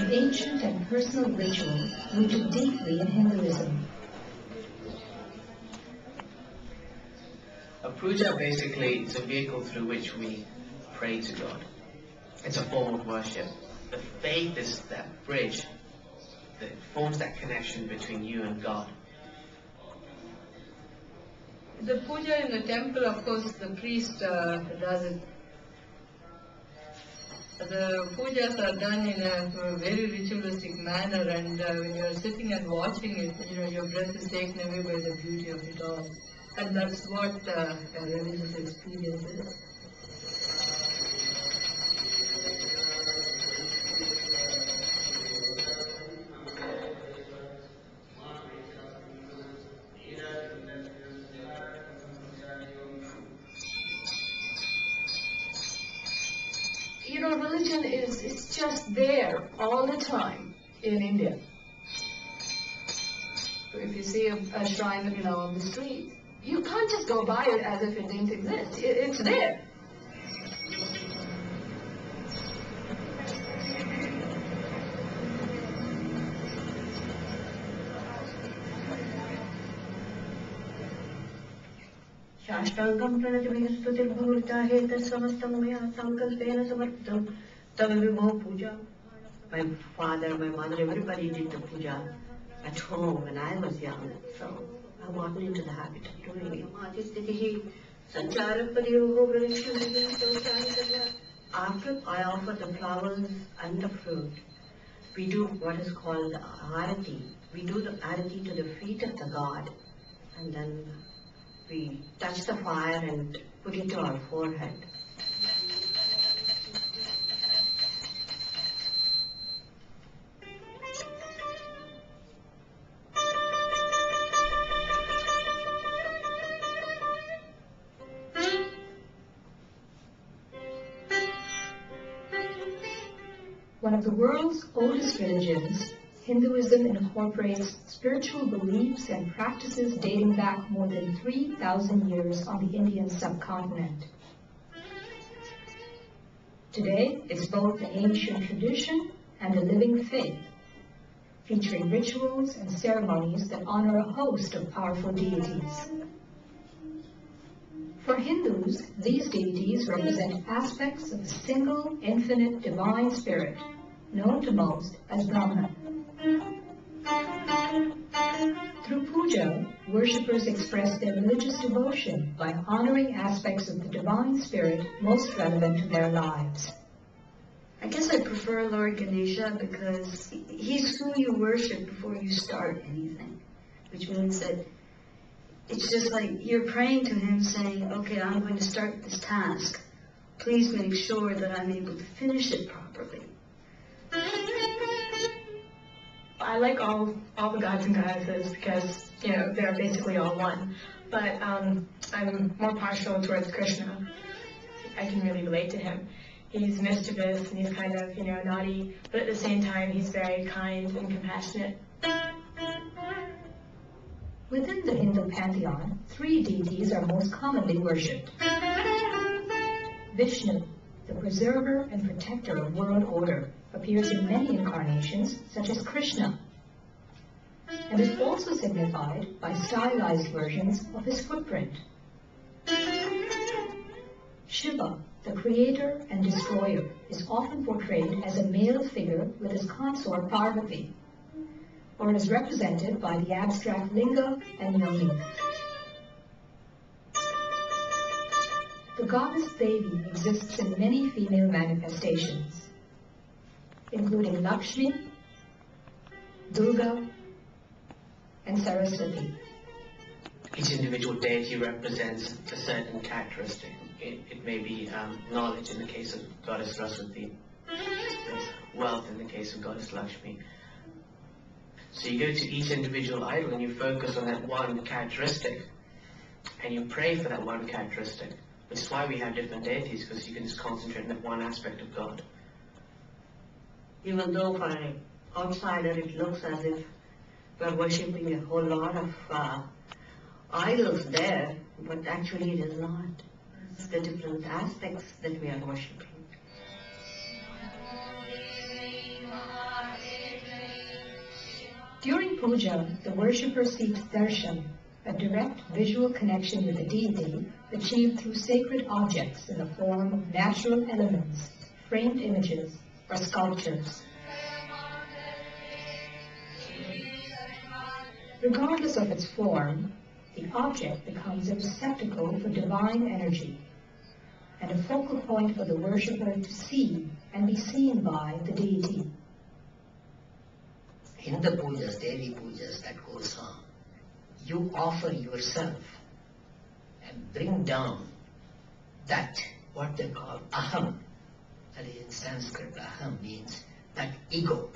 an ancient and personal ritual rooted deeply in Hinduism. A puja basically is a vehicle through which we pray to God. It's a form of worship. The faith is that bridge that forms that connection between you and God. The puja in the temple, of course, the priest does it. The pujas are done in a very ritualistic manner, and when you're sitting and watching it, your breath is taken away by the beauty of it all. And that's what a religious experience is. Religion is just there all the time in India. So if you see a shrine, on the street, you can't just go by it as if it didn't exist. It's there. शास्त्रांगं प्रणतिभिस्तुतिर्भूरिताहे तत्समस्तं मया संकल्पेन समर्पितं तव विभो puja. My father, my mother, everybody did the puja at home when I was young, so I walked into the habit of doing it. After I offer the flowers and the fruit, we do what is called the arati. We do the arati to the feet of the god, and then we touch the fire and put it to our forehead. One of the world's oldest religions, Hinduism incorporates spiritual beliefs and practices dating back more than 3,000 years on the Indian subcontinent. Today, it's both an ancient tradition and a living faith, featuring rituals and ceremonies that honor a host of powerful deities. For Hindus, these deities represent aspects of a single, infinite, divine spirit, known to most as Brahman. Through puja, worshippers express their religious devotion by honoring aspects of the divine spirit most relevant to their lives. I guess I prefer Lord Ganesha because he's who you worship before you start anything, which means that it's just like you're praying to him saying, okay, I'm going to start this task. Please make sure that I'm able to finish it properly. I like all the gods and goddesses because, they're basically all one. But I'm more partial towards Krishna. I can really relate to him. He's mischievous and he's kind of, naughty, but at the same time he's very kind and compassionate. Within the Hindu pantheon, 3 deities are most commonly worshipped. Vishnu, the preserver and protector of world order, appears in many incarnations, such as Krishna, and is also signified by stylized versions of his footprint. Shiva, the creator and destroyer, is often portrayed as a male figure with his consort Parvati, or is represented by the abstract linga and yoni. The goddess Devi exists in many female manifestations, including Lakshmi, Durga, and Saraswati. Each individual deity represents a certain characteristic. It may be knowledge in the case of goddess Saraswati, wealth in the case of goddess Lakshmi. So you go to each individual idol and you focus on that one characteristic, and you pray for that one characteristic, which is why we have different deities, because you can just concentrate on that one aspect of God. Even though for an outsider it looks as if we're worshipping a whole lot of idols there, but actually it is not. It's the different aspects that we are worshipping. puja, the worshipper seeks darshan, a direct visual connection with the deity achieved through sacred objects in the form of natural elements, framed images, or sculptures. Regardless of its form, the object becomes a receptacle for divine energy and a focal point for the worshipper to see and be seen by the deity. In the pujas, daily pujas that goes on, you offer yourself and bring down that, what they call aham, that is in Sanskrit, aham means that ego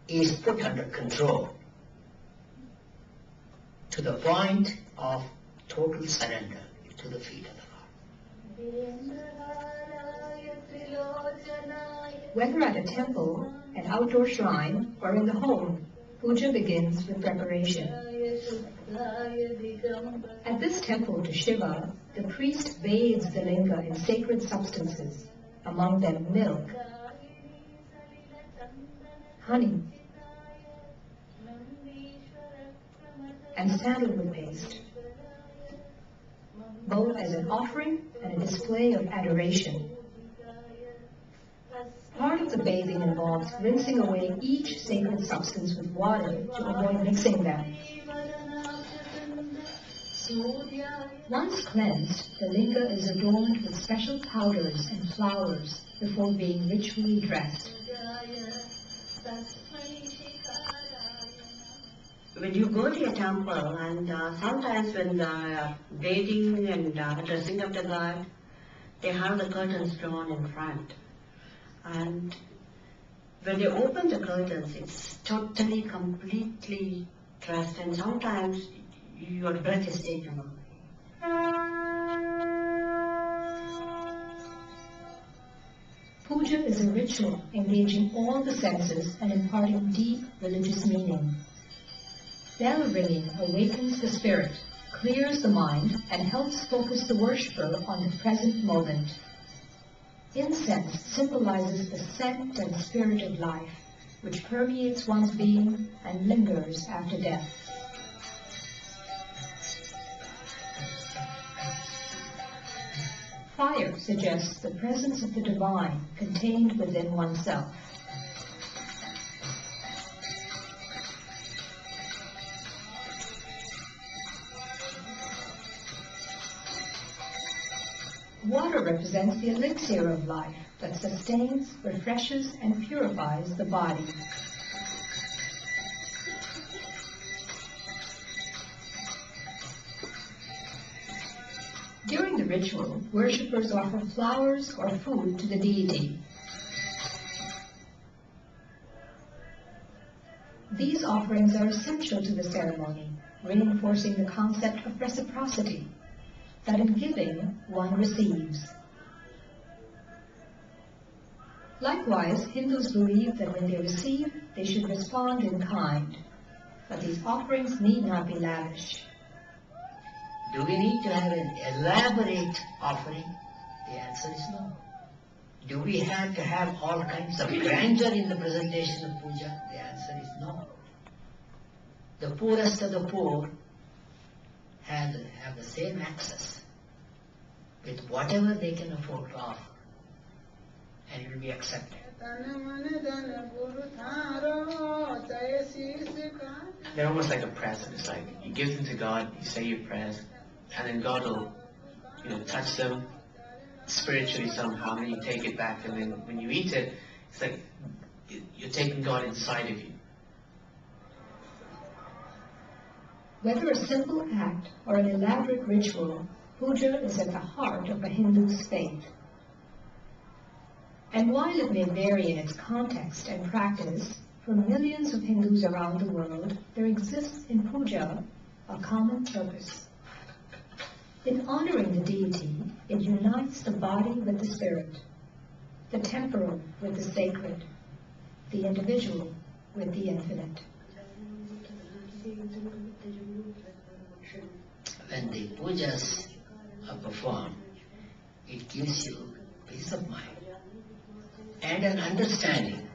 is put under control to the point of total surrender to the feet of the Lord. Whether at a temple, an outdoor shrine, or in the home, puja begins with preparation. At this temple to Shiva, the priest bathes the linga in sacred substances, among them milk, honey, and sandalwood paste, both as an offering and a display of adoration. Part of the bathing involves rinsing away each sacred substance with water to avoid mixing them. Once cleansed, the linga is adorned with special powders and flowers before being ritually dressed. When you go to a temple and sometimes when the bathing and dressing of the god, they have the curtains drawn in front. And when they open the curtains, it's totally, completely dressed, and sometimes your breath is taken away. Puja is a ritual engaging all the senses and imparting deep religious meaning. Bell ringing awakens the spirit, clears the mind, and helps focus the worshipper on the present moment. Incense symbolizes the scent and spirit of life, which permeates one's being and lingers after death. Fire suggests the presence of the divine contained within oneself. Water represents the elixir of life that sustains, refreshes, and purifies the body. During the ritual, worshippers offer flowers or food to the deity. These offerings are essential to the ceremony, reinforcing the concept of reciprocity, that in giving, one receives. Likewise, Hindus believe that when they receive, they should respond in kind, but these offerings need not be lavish. Do we need to have an elaborate offering? The answer is no. Do we have to have all kinds of grandeur in the presentation of puja? The answer is no. The poorest of the poor have the same access with whatever they can afford to offer, and it will be accepted. They're almost like a present. It's like you give them to God, you say your prayers, and then God will, touch them spiritually somehow, and you take it back, and then when you eat it, it's like you're taking God inside of you. Whether a simple act or an elaborate ritual, puja is at the heart of a Hindu's faith. And while it may vary in its context and practice, for millions of Hindus around the world, there exists in puja a common purpose. In honoring the deity, it unites the body with the spirit, the temporal with the sacred, the individual with the infinite. When the pujas are performed, it gives you peace of mind and an understanding